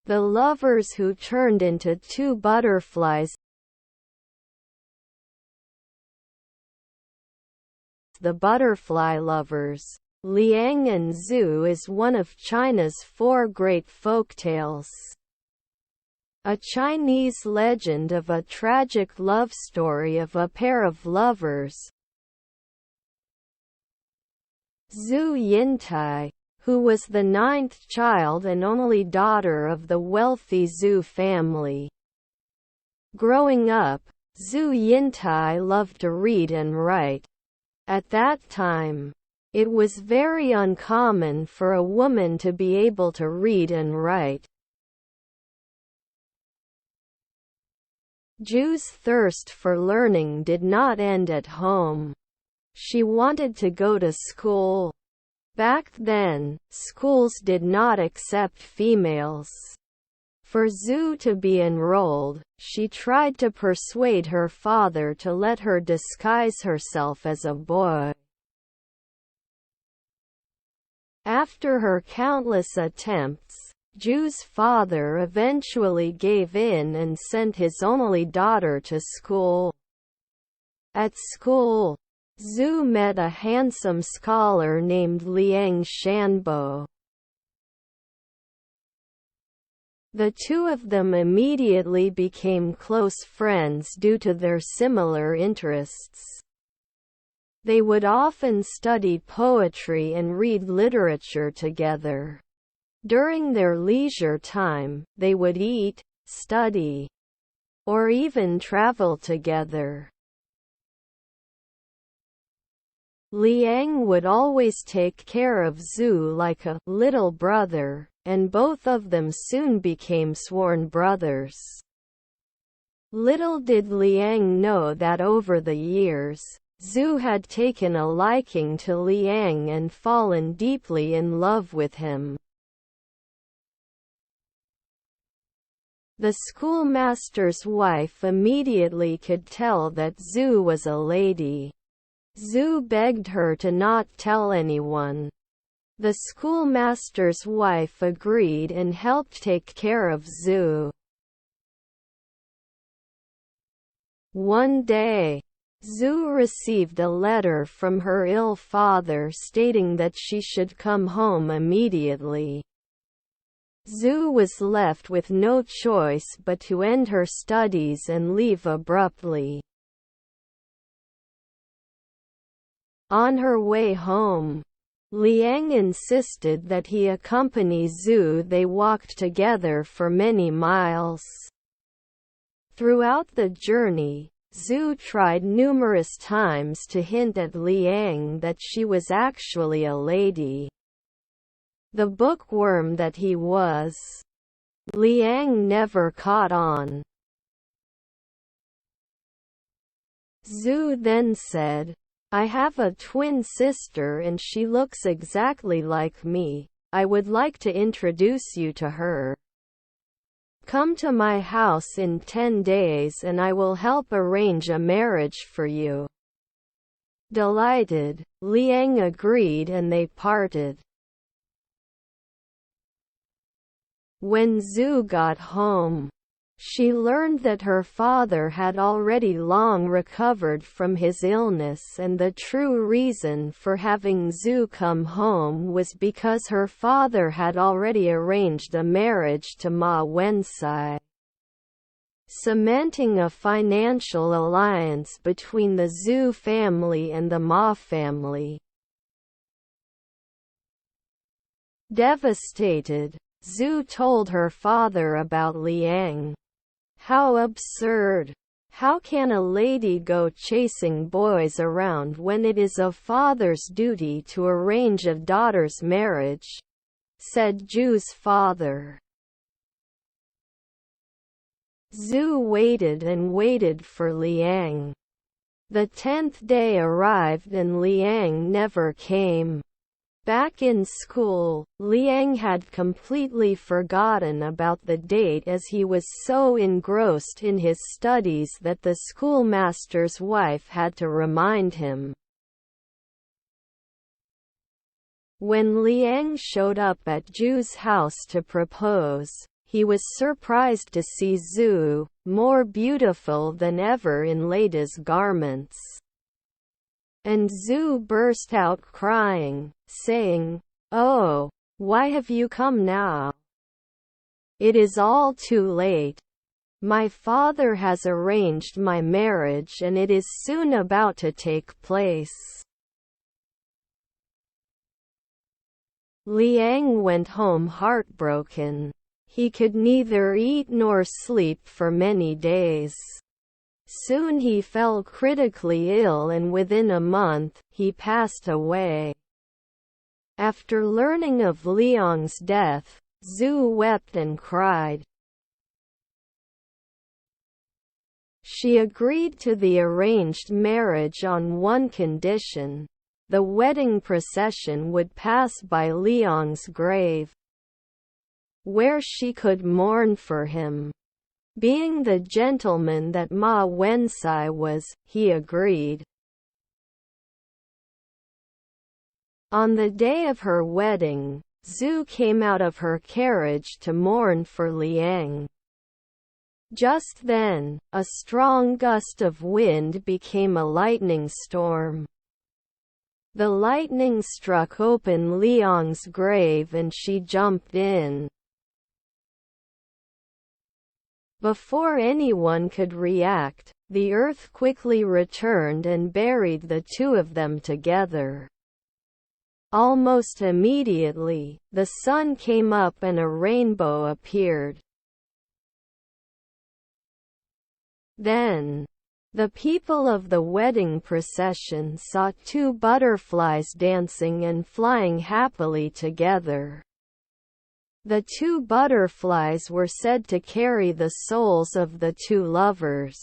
The lovers who turned into two butterflies. The butterfly lovers. Liang and Zhu is one of China's four great folktales. A Chinese legend of a tragic love story of a pair of lovers. Zhu Yintai, who was the ninth child and only daughter of the wealthy Zhu family. Growing up, Zhu Yintai loved to read and write. At that time, it was very uncommon for a woman to be able to read and write. Zhu's thirst for learning did not end at home. She wanted to go to school. Back then, schools did not accept females. For Zhu to be enrolled, she tried to persuade her father to let her disguise herself as a boy. After her countless attempts, Zhu's father eventually gave in and sent his only daughter to school. At school, Zhu met a handsome scholar named Liang Shanbo. The two of them immediately became close friends due to their similar interests. They would often study poetry and read literature together. During their leisure time, they would eat, study, or even travel together. Liang would always take care of Zhu like a little brother, and both of them soon became sworn brothers. Little did Liang know that over the years, Zhu had taken a liking to Liang and fallen deeply in love with him. The schoolmaster's wife immediately could tell that Zhu was a lady. Zhu begged her to not tell anyone. The schoolmaster's wife agreed and helped take care of Zhu. One day, Zhu received a letter from her ill father stating that she should come home immediately. Zhu was left with no choice but to end her studies and leave abruptly. On her way home, Liang insisted that he accompany Zhu. They walked together for many miles. Throughout the journey, Zhu tried numerous times to hint at Liang that she was actually a lady. The bookworm that he was, Liang never caught on. Zhu then said, "I have a twin sister and she looks exactly like me. I would like to introduce you to her. Come to my house in 10 days and I will help arrange a marriage for you." Delighted, Liang agreed and they parted. When Zhu got home, she learned that her father had already long recovered from his illness, and the true reason for having Zhu come home was because her father had already arranged a marriage to Ma Wencai, cementing a financial alliance between the Zhu family and the Ma family. Devastated, Zhu told her father about Liang. "How absurd! How can a lady go chasing boys around when it is a father's duty to arrange a daughter's marriage?" said Zhu's father. Zhu waited and waited for Liang. The 10th day arrived and Liang never came. Back in school, Liang had completely forgotten about the date as he was so engrossed in his studies that the schoolmaster's wife had to remind him. When Liang showed up at Zhu's house to propose, he was surprised to see Zhu, more beautiful than ever in latest garments. And Zhu burst out crying, saying, "Oh, why have you come now? It is all too late. My father has arranged my marriage and it is soon about to take place." Liang went home heartbroken. He could neither eat nor sleep for many days. Soon he fell critically ill and within a month, he passed away. After learning of Liang's death, Zhu wept and cried. She agreed to the arranged marriage on one condition: the wedding procession would pass by Liang's grave, where she could mourn for him. Being the gentleman that Ma Wencai was, he agreed. On the day of her wedding, Zhu came out of her carriage to mourn for Liang. Just then, a strong gust of wind became a lightning storm. The lightning struck open Liang's grave and she jumped in. Before anyone could react, the earth quickly returned and buried the two of them together. Almost immediately, the sun came up and a rainbow appeared. Then, the people of the wedding procession saw two butterflies dancing and flying happily together. The two butterflies were said to carry the souls of the two lovers.